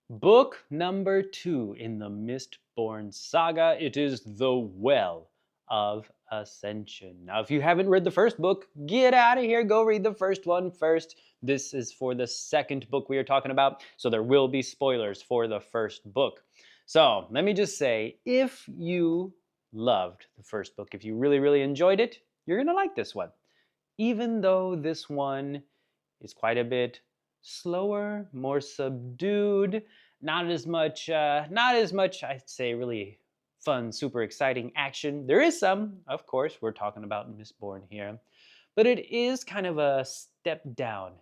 Book number 2 in the Mistborn saga. It is the Well of Ascension. Now, if you haven't read the first book, get out of here. Go read the first one first. This is for the second book we are talking about, so there will be spoilers for the first book. So, let me just say if you loved the first book, if you really, really enjoyed it, you're going to like this one. Even though this one is quite a bit slower, more subdued, not as much I'd say really fun, super exciting action. There is some, of course, we're talking about Mistborn here, but it is kind of a step down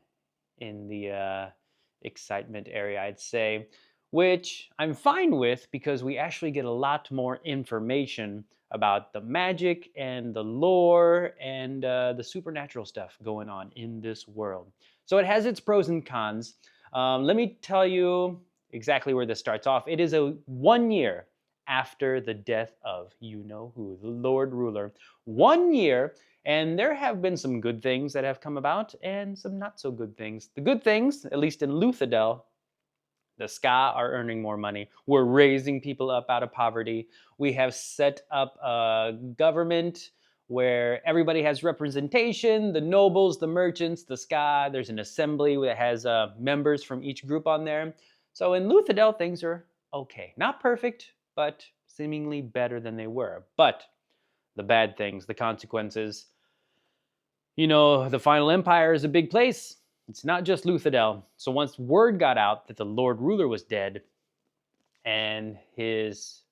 in the excitement area, I'd say, which I'm fine with because we actually get a lot more information about the magic and the lore and the supernatural stuff going on in this world. So it has its pros and cons. Let me tell you exactly where this starts off. It is a 1 year after the death of you know who, the Lord Ruler. 1 year, and there have been some good things that have come about and some not so good things. The good things, at least in Luthadel, the Ska are earning more money. We're raising people up out of poverty. We have set up a government where everybody has representation, the nobles, the merchants, the Ska. There's an assembly that has members from each group on there. So in Luthadel, things are okay. Not perfect, but seemingly better than they were. But the bad things, the consequences, the final empire is a big place. It's not just Luthadel. So once word got out that the Lord Ruler was dead and his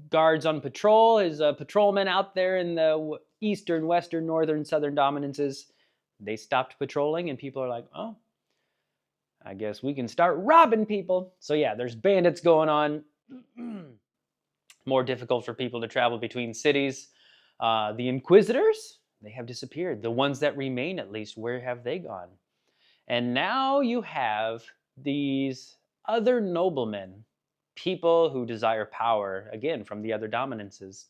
guards on patrol, his patrolmen out there in the eastern, western, northern, southern dominances, they stopped patrolling and people are like, oh, I guess we can start robbing people. So yeah, there's bandits going on. More difficult for people to travel between cities. The Inquisitors, they have disappeared. The ones that remain, at least, where have they gone? And now you have these other noblemen, people who desire power, again, from the other dominances.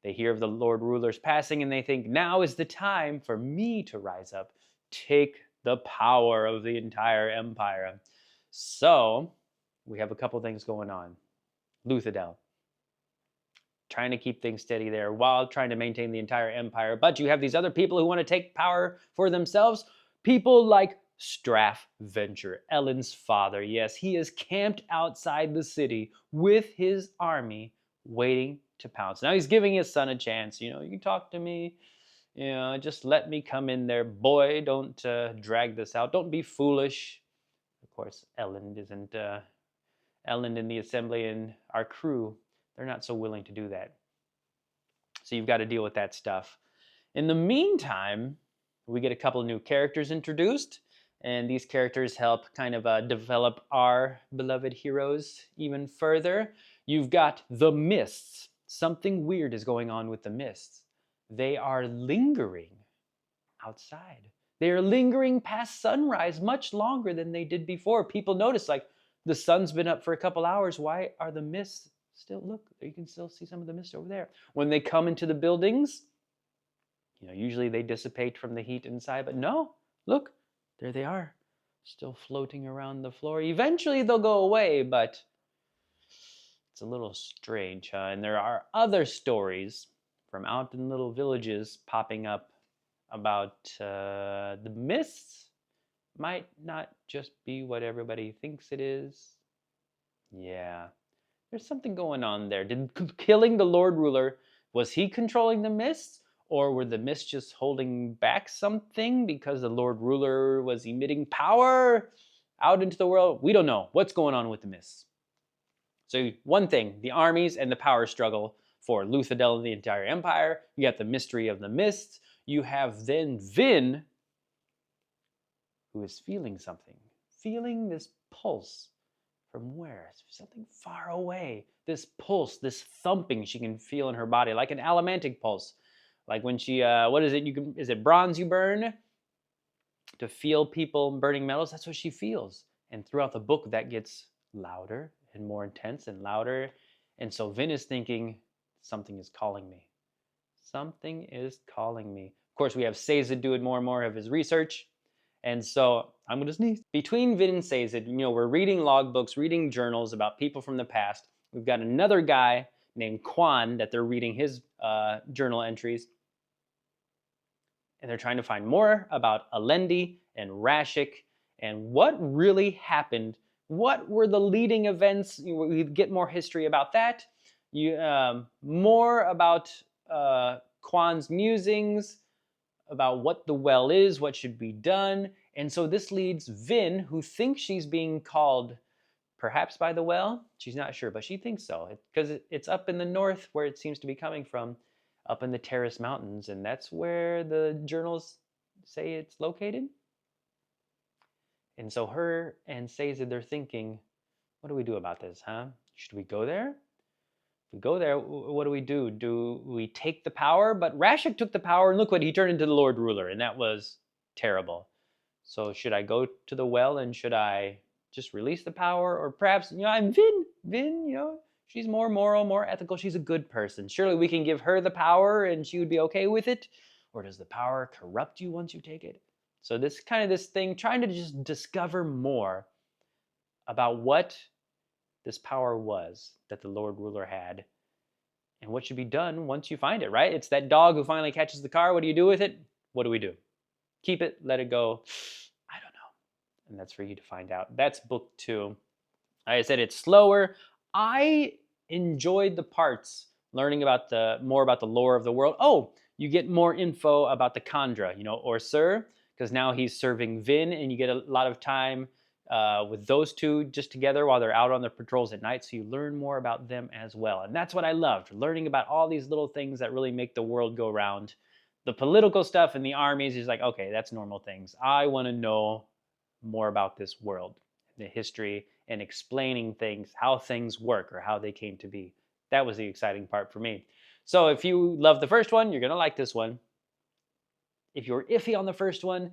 They hear of the Lord Ruler's passing and they think, now is the time for me to rise up, take the power of the entire empire. So, we have a couple things going on. Luthadel, trying to keep things steady there while trying to maintain the entire empire. But you have these other people who want to take power for themselves. People like Straff Venture, Ellen's father. Yes, he is camped outside the city with his army waiting to pounce. Now he's giving his son a chance. You can talk to me. Just let me come in there. Boy, don't drag this out. Don't be foolish. Of course, Ellen isn't. Ellen and the assembly and our crew, they're not so willing to do that. So you've got to deal with that stuff. In the meantime, we get a couple of new characters introduced, and these characters help kind of develop our beloved heroes even further. You've got the Mists. Something weird is going on with the Mists. They are lingering outside. They are lingering past sunrise much longer than they did before. People notice, like, the sun's been up for a couple hours. Why are the mists still, look, you can still see some of the mist over there. When they come into the buildings, usually they dissipate from the heat inside, but no, look, there they are, still floating around the floor. Eventually they'll go away, but it's a little strange, huh? And there are other stories from out in little villages popping up about the mists might not just be what everybody thinks it is. Yeah, there's something going on there. Did killing the Lord Ruler, was he controlling the mists? Or were the mists just holding back something because the Lord Ruler was emitting power out into the world? We don't know what's going on with the mists. So one thing, the armies and the power struggle for Luthadel and the entire empire. You got the mystery of the mists. You have then Vin, who is feeling something. Feeling this pulse. From where? Something far away. This pulse, this thumping she can feel in her body, like an allomantic pulse. Like when she, what is it? Is it bronze you burn to feel people burning metals? That's what she feels. And throughout the book, that gets louder and more intense and louder. And so Vin is thinking, something is calling me. Something is calling me. Of course, we have Seiza doing more and more of his research. And so I'm gonna sneeze. Between Vin and Sazed, we're reading logbooks, reading journals about people from the past. We've got another guy named Quan that they're reading his journal entries, and they're trying to find more about Alendi and Rashik and what really happened. What were the leading events? We get more history about that. More about Quan's musings, about what the well is, what should be done. And so this leads Vin, who thinks she's being called perhaps by the well. She's not sure, but she thinks so because it's up in the north where it seems to be coming from, up in the Terrace Mountains, and that's where the journals say it's located. And so her and Sazed, they're thinking, what do we do about this, huh? Should we go there? If we go there, what do we do? Do we take the power? But Rashik took the power, and look what he turned into the Lord Ruler, and that was terrible. So should I go to the well, and should I just release the power? Or perhaps, I'm Vin. Vin, she's more moral, more ethical. She's a good person. Surely we can give her the power, and she would be okay with it. Or does the power corrupt you once you take it? So this thing, trying to just discover more about what this power was that the Lord Ruler had, and what should be done once you find it, right? It's that dog who finally catches the car. What do you do with it? What do we do? Keep it, let it go? I don't know. And that's for you to find out. That's book 2. Like I said, it's slower. I enjoyed the parts learning about more about the lore of the world. Oh, you get more info about the Khandra, Orsur, because now he's serving Vin, and you get a lot of time with those two just together while they're out on their patrols at night, so you learn more about them as well. And that's what I loved, learning about all these little things that really make the world go round. The political stuff and the armies is like, okay, that's normal things. I want to know more about this world, the history, and explaining things, how things work or how they came to be. That was the exciting part for me. So if you love the first one, you're going to like this one. If you're iffy on the first one,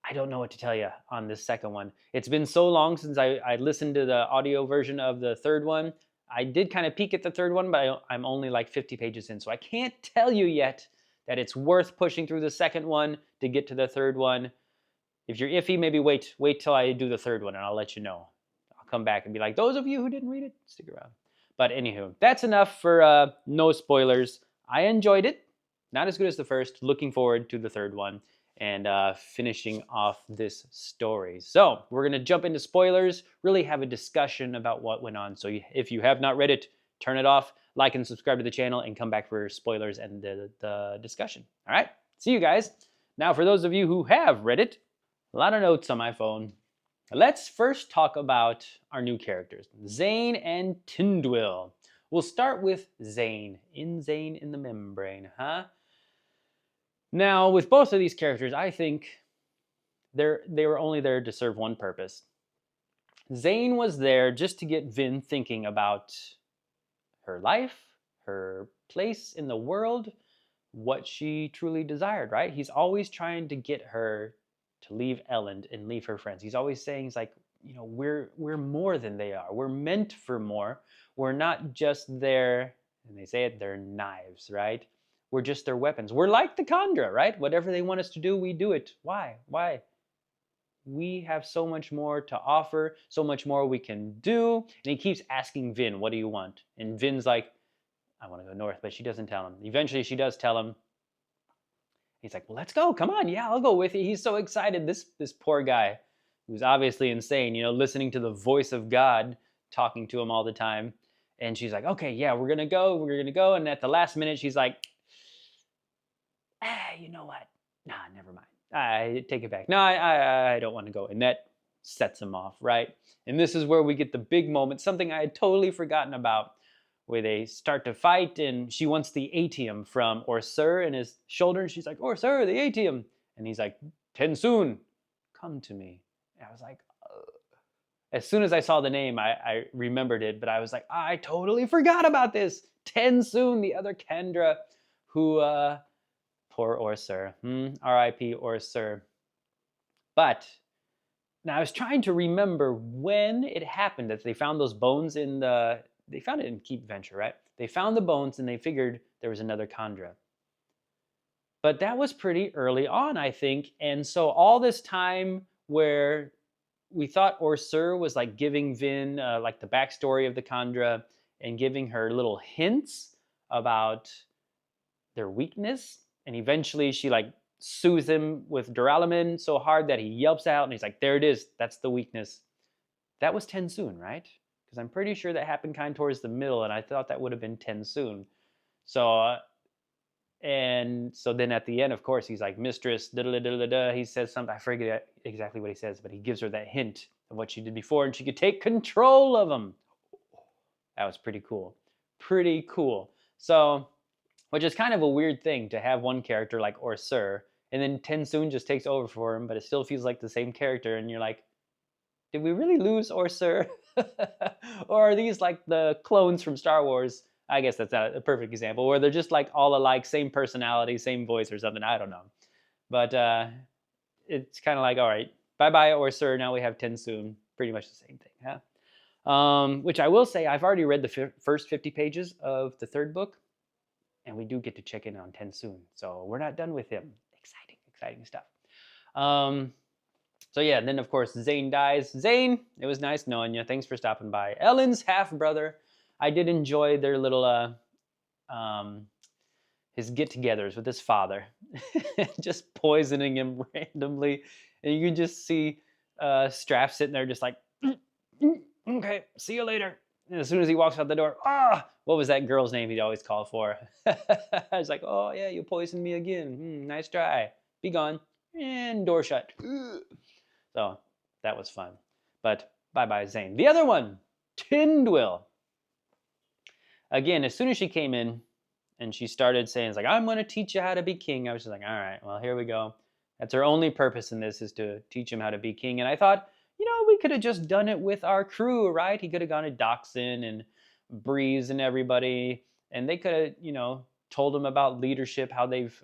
I don't know what to tell you on this second one. It's been so long since I listened to the audio version of the third one. I did kind of peek at the third one, but I'm only like 50 pages in, so I can't tell you yet that it's worth pushing through the second one to get to the third one. If you're iffy, maybe wait till I do the third one, and I'll let you know. I'll come back and be like, those of you who didn't read it, stick around. But anywho, that's enough for no spoilers. I enjoyed it. Not as good as the first. Looking forward to the third one and finishing off this story. So we're going to jump into spoilers, really have a discussion about what went on. So if you have not read it, turn it off, like and subscribe to the channel, and come back for spoilers and the discussion. All right, see you guys. Now for those of you who have read it, a lot of notes on my phone. Let's first talk about our new characters, Zane and Tindwyl. We'll start with Zane. Zane in the membrane, huh? Now, with both of these characters, I think they were only there to serve one purpose. Zane was there just to get Vin thinking about her life, her place in the world, what she truly desired, right? He's always trying to get her to leave Elend and leave her friends. He's always saying, he's like, we're more than they are. We're meant for more. We're not just their, and they say it, their knives, right? We're just their weapons. We're like the Khandra, right? Whatever they want us to do, we do it. Why? We have so much more to offer, so much more we can do. And he keeps asking Vin, what do you want? And Vin's like, I want to go north, but she doesn't tell him. Eventually she does tell him. He's like, well, let's go. Come on. Yeah, I'll go with you. He's so excited. This poor guy who's obviously insane, listening to the voice of God talking to him all the time. And she's like, okay, yeah, we're going to go. We're going to go. And at the last minute, she's like, you know what? Nah, never mind. I take it back. No, I don't want to go. And that sets him off, right? And this is where we get the big moment, something I had totally forgotten about, where they start to fight, and she wants the atium from Orsur in his shoulder, and she's like, Orsur, the atium. And he's like, Tensoon, come to me. And I was like, ugh. As soon as I saw the name, I remembered it, but I was like, I totally forgot about this. Tensoon, the other Khandra, who, poor Orsur. R.I.P. Orsur. But now I was trying to remember when it happened that they found those bones they found it in Keep Venture, right? They found the bones and they figured there was another Khandra. But that was pretty early on, I think. And so all this time where we thought Orsur was like giving Vin like the backstory of the Khandra and giving her little hints about their weakness, and eventually she like soothes him with Duralumin so hard that he yelps out, and he's like, "There it is. That's the weakness." That was Tensoon, right? Because I'm pretty sure that happened kind of towards the middle, and I thought that would have been Tensoon. So, and so then at the end, of course, he's like, "Mistress," da da da da da. He says something. I forget exactly what he says, but he gives her that hint of what she did before, and she could take control of him. That was pretty cool. Pretty cool. So, which is kind of a weird thing to have one character like Orsur, and then Tensoon just takes over for him, but it still feels like the same character, and you're like, did we really lose Orsur? Or are these like the clones from Star Wars? I guess that's not a perfect example, where they're just like all alike, same personality, same voice or something. I don't know. But it's kind of like, all right, bye-bye Orsur, now we have Tensoon. Pretty much the same thing, huh? Which I will say, I've already read the first 50 pages of the third book, and we do get to check in on Tensoon. So we're not done with him. Exciting, exciting stuff. So yeah, then of course Zane dies. Zane, it was nice knowing you. Thanks for stopping by. Ellen's half-brother. I did enjoy their little his get-togethers with his father, just poisoning him randomly, and you can just see Straff sitting there, just like, okay, see you later. And as soon as he walks out the door, what was that girl's name he'd always call for? I was like, oh yeah, you poisoned me again. Nice try. Be gone. And door shut. So that was fun. But bye-bye, Zane. The other one, Tindwyl. Again, as soon as she came in and she started saying, it's like, I'm going to teach you how to be king, I was just like, all right, well, here we go. That's her only purpose in this, is to teach him how to be king. And I thought, we could have just done it with our crew, right? He could have gone to Doxin and Breeze and everybody, and they could have, told him about leadership, how they've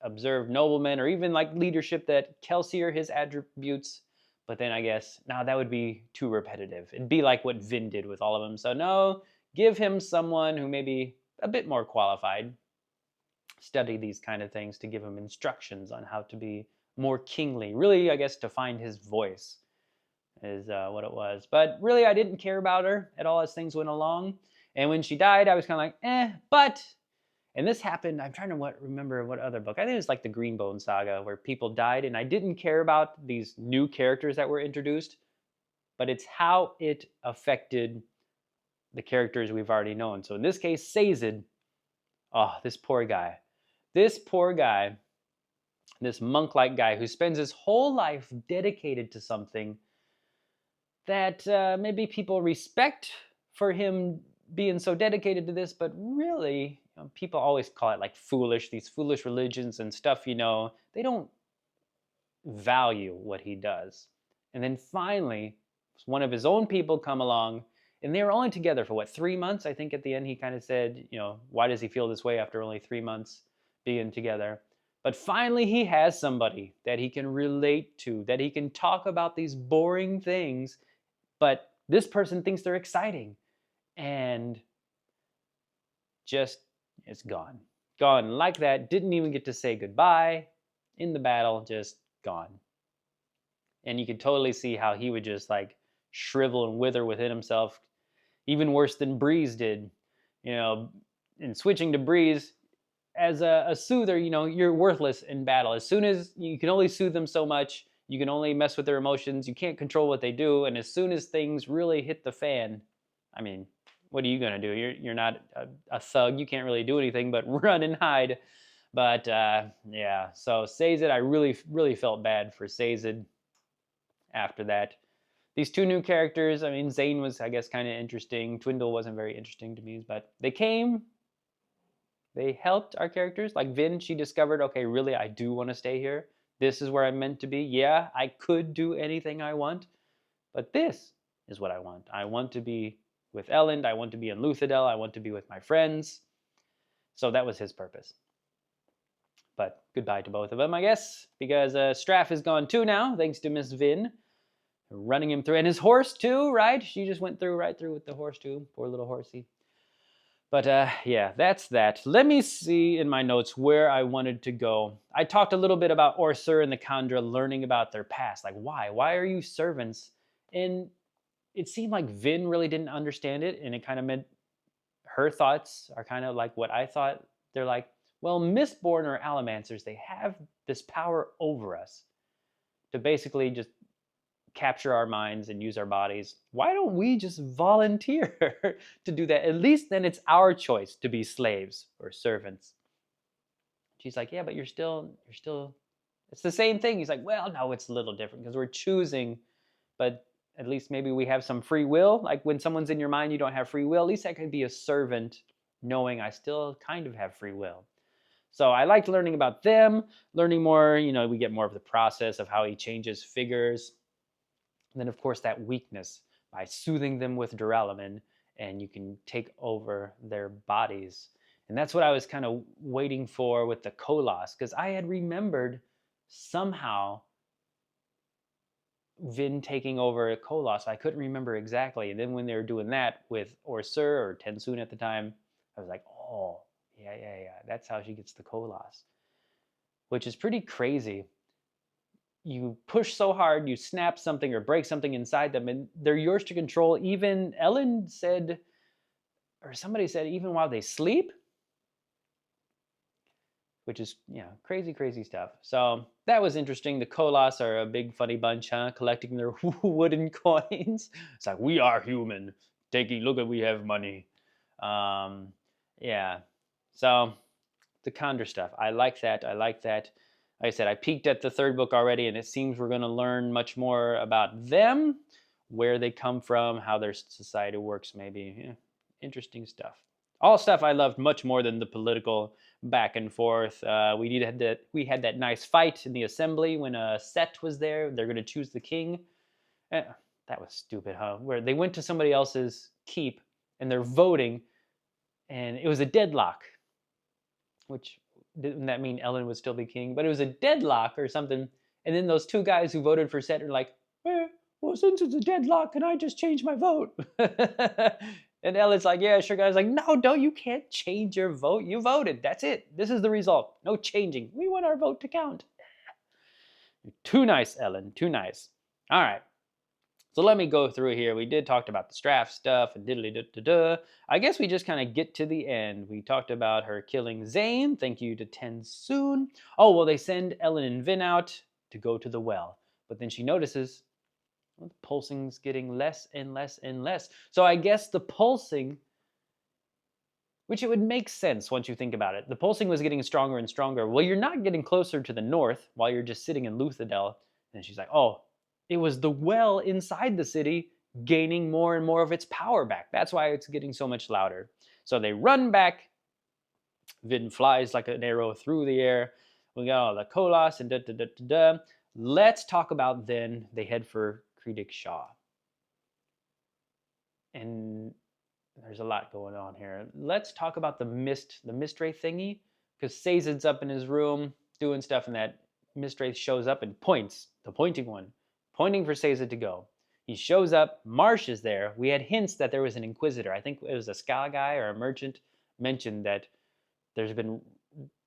observed noblemen, or even like leadership that Kelsier, his attributes. But then I guess, no, that would be too repetitive. It'd be like what Vin did with all of them. So no, give him someone who may be a bit more qualified, study these kind of things, to give him instructions on how to be more kingly. Really, I guess, to find his voice is what it was. But really, I didn't care about her at all as things went along. And when she died, I was kind of like, but... And this happened, I'm trying to remember what other book. I think it was like the Greenbone Saga, where people died, and I didn't care about these new characters that were introduced, but it's how it affected the characters we've already known. So in this case, Sazed, this poor guy. This monk-like guy who spends his whole life dedicated to something that maybe people respect for him being so dedicated to this, but really, people always call it like foolish, these foolish religions and stuff, they don't value what he does. And then finally, one of his own people come along, and they were only together for 3 months? I think at the end he kind of said, why does he feel this way after only 3 months being together? But finally he has somebody that he can relate to, that he can talk about these boring things, but this person thinks they're exciting. And just, it's gone. Gone like that. Didn't even get to say goodbye in the battle, just gone. And you could totally see how he would just like shrivel and wither within himself, even worse than Breeze did. In switching to Breeze, as a soother, you're worthless in battle. As soon as you can only soothe them so much, you can only mess with their emotions, you can't control what they do, and as soon as things really hit the fan, I mean, what are you going to do? You're not a thug. You can't really do anything but run and hide. But yeah, so Sazed, I really, really felt bad for Sazed after that. These two new characters, I mean, Zane was, I guess, kind of interesting. Tindwyl wasn't very interesting to me, but they helped our characters. Like Vin, she discovered, okay, really, I do want to stay here. This is where I'm meant to be. Yeah, I could do anything I want, but this is what I want. I want to be with Elend, I want to be in Luthadel, I want to be with my friends. So that was his purpose. But goodbye to both of them, I guess, because Straff is gone too now, thanks to Miss Vin. Running him through, and his horse too, right? She just went right through with the horse too, poor little horsey. But yeah, that's that. Let me see in my notes where I wanted to go. I talked a little bit about Orsur and the Khandra learning about their past. Like, why? Why are you servants? And it seemed like Vin really didn't understand it, and it kind of meant her thoughts are kind of like what I thought. They're like, well, Mistborn or Allomancers, they have this power over us to basically just capture our minds and use our bodies. Why don't we just volunteer to do that? At least then it's our choice to be slaves or servants. She's like, yeah, but you're still, it's the same thing. He's like, well, no, it's a little different because we're choosing, but at least maybe we have some free will. Like when someone's in your mind, you don't have free will. At least I could be a servant knowing I still kind of have free will. So I liked learning about them, learning more, we get more of the process of how he changes figures. And then, of course, that weakness by soothing them with duralumin, and you can take over their bodies. And that's what I was kind of waiting for with the Koloss, because I had remembered somehow Vin taking over a Koloss. I couldn't remember exactly. And then when they were doing that with Orsur or Tensoon at the time, I was like, oh, yeah. That's how she gets the Koloss, which is pretty crazy. You push so hard, you snap something or break something inside them, and they're yours to control. Even Ellen said, or somebody said, even while they sleep, which is, crazy stuff. So that was interesting. The Koloss are a big funny bunch, huh? Collecting their wooden coins. It's like, we are human. Look at, we have money. Yeah. So the Khandra stuff, I like that. Like I said, I peeked at the third book already, and it seems we're going to learn much more about them, where they come from, how their society works, maybe. Yeah, interesting stuff. All stuff I loved much more than the political back and forth. We had that nice fight in the assembly when Set was there. They're going to choose the king. That was stupid, huh? Where they went to somebody else's keep and they're voting, and it was a deadlock, which didn't that mean Ellen would still be king? But it was a deadlock or something. And then those two guys who voted for Set are like, well, since it's a deadlock, can I just change my vote? And Ellen's like, yeah, sure, guys. Like, no, you can't change your vote. You voted. That's it. This is the result. No changing. We want our vote to count. You're too nice, Ellen. Too nice. All right. So let me go through here. We did talk about the Straff stuff and diddly-da-da-da. I guess we just kind of get to the end. We talked about her killing Zane. Thank you to Tensoon. Oh, well, they send Ellen and Vin out to go to the well. But then she notices, well, the pulsing's getting less and less and less. So I guess the pulsing, which it would make sense once you think about it. The pulsing was getting stronger and stronger. Well, you're not getting closer to the north while you're just sitting in Luthadel. And she's like, oh, it was the well inside the city gaining more and more of its power back. That's why it's getting so much louder. So they run back. Vin flies like an arrow through the air. We got all the Koloss and da-da-da-da-da. Let's talk about then they head for Creedic Shaw. And there's a lot going on here. Let's talk about the Mistwraith thingy, because Sazed's up in his room doing stuff, and that Mistwraith shows up and points, the pointing one, pointing for Sazed to go. He shows up, Marsh is there. We had hints that there was an Inquisitor. I think it was a Ska guy or a merchant mentioned that there's been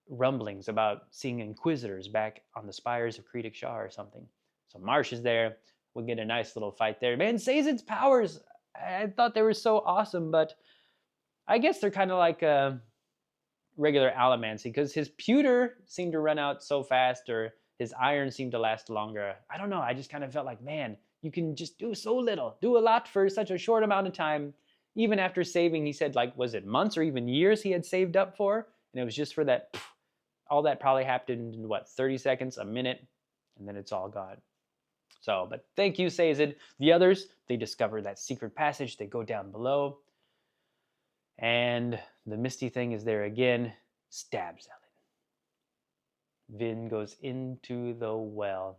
rumblings about seeing Inquisitors back on the spires of Creedic Shaw or something. So Marsh is there. We'll get a nice little fight there. Man, Sazed's powers, I thought they were so awesome, but I guess they're kind of like regular Allomancy, because his pewter seemed to run out so fast, or his iron seemed to last longer. I don't know. I just kind of felt like, man, you can just do so little, do a lot for such a short amount of time. Even after saving, he said, like, was it months or even years he had saved up for? And it was just for that, all that probably happened in, 30 seconds, a minute, and then it's all gone. So, but thank you, Sazed. The others, they discover that secret passage. They go down below. And the misty thing is there again, stabs Ellen. Vin goes into the well.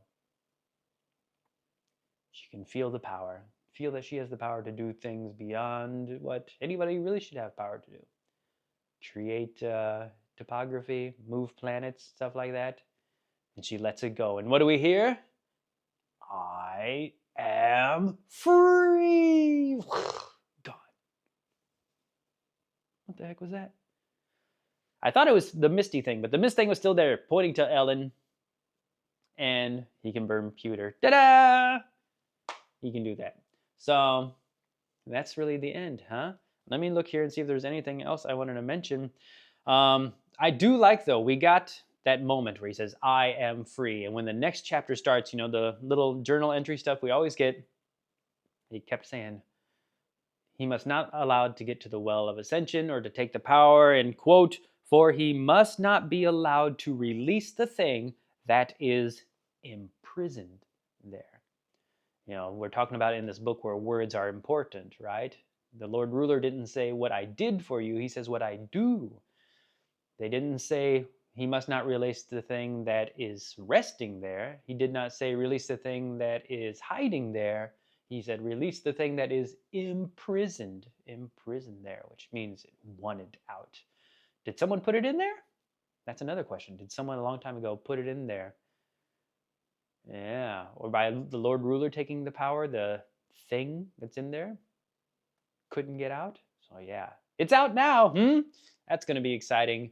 She can feel the power. Feel that she has the power to do things beyond what anybody really should have power to do. Create topography, move planets, stuff like that. And she lets it go. And what do we hear? I am free. Gone. What the heck was that? I thought it was the Misty thing, but the Mist thing was still there, pointing to Ellen. And he can burn pewter. Ta-da! He can do that. So that's really the end, huh? Let me look here and see if there's anything else I wanted to mention. I do like, though, we got that moment where he says, I am free. And when the next chapter starts, you know, the little journal entry stuff we always get, he kept saying, he must not allowed to get to the Well of Ascension or to take the power, and quote, for he must not be allowed to release the thing that is imprisoned there. You know, we're talking about in this book where words are important, right? The Lord Ruler didn't say what I did for you, he says what I do. They didn't say he must not release the thing that is resting there. He did not say release the thing that is hiding there. He said release the thing that is imprisoned there, which means it wanted out. Did someone put it in there? That's another question. Did someone a long time ago put it in there? Yeah, or by the Lord Ruler taking the power, the thing that's in there couldn't get out. So yeah, it's out now. That's going to be exciting.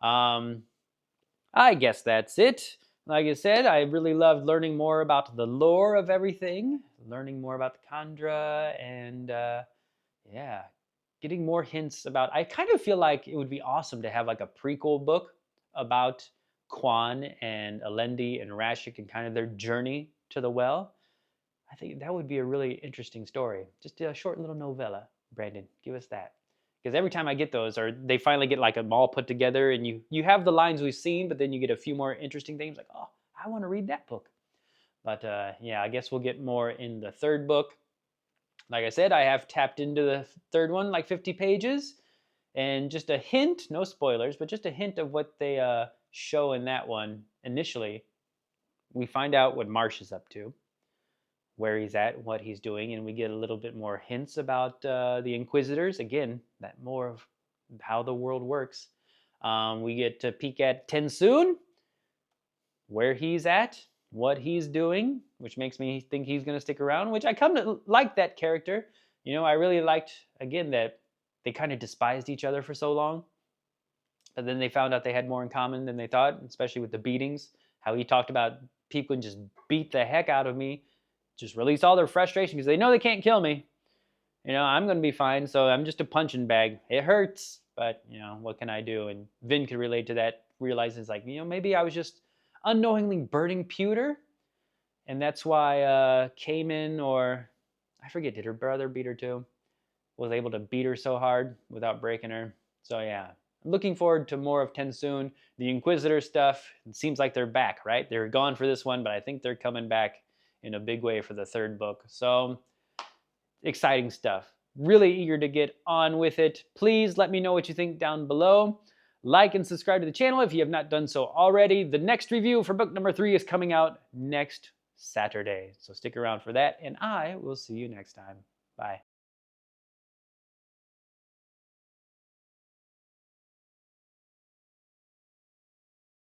I guess that's it. Like I said, I really loved learning more about the lore of everything, learning more about the Kandra, and yeah, getting more hints about. I kind of feel like it would be awesome to have like a prequel book about Quan and Alendi and Rashik and kind of their journey to the well. I think that would be a really interesting story. Just a short little novella. Brandon, give us that. Because every time I get those, or they finally get like them all put together, and you have the lines we've seen, but then you get a few more interesting things like, oh, I want to read that book. But yeah, I guess we'll get more in the third book. Like I said, I have tapped into the third one, like 50 pages, and just a hint, no spoilers, but just a hint of what they show in that one initially. We find out what Marsh is up to, where he's at, what he's doing, and we get a little bit more hints about the Inquisitors. Again, that more of how the world works. We get to peek at Tensoon, where he's at, what he's doing, which makes me think he's going to stick around, which I come to like that character. You know, I really liked, again, that they kind of despised each other for so long, but then they found out they had more in common than they thought, especially with the beatings, how he talked about people just beat the heck out of me, just release all their frustration because they know they can't kill me. You know, I'm going to be fine, so I'm just a punching bag. It hurts, but, you know, what can I do? And Vin could relate to that, realizes, like, you know, maybe I was just unknowingly burning pewter, and that's why Cayman, or I forget, did her brother beat her too? Was able to beat her so hard without breaking her. So yeah, I'm looking forward to more of Tensoon. The Inquisitor stuff, it seems like they're back, right? They're gone for this one, but I think they're coming back in a big way for the third book. So exciting stuff. Really eager to get on with it. Please let me know what you think down below. Like and subscribe to the channel if you have not done so already. The next review for book number 3 is coming out next Saturday. So stick around for that, and I will see you next time. Bye.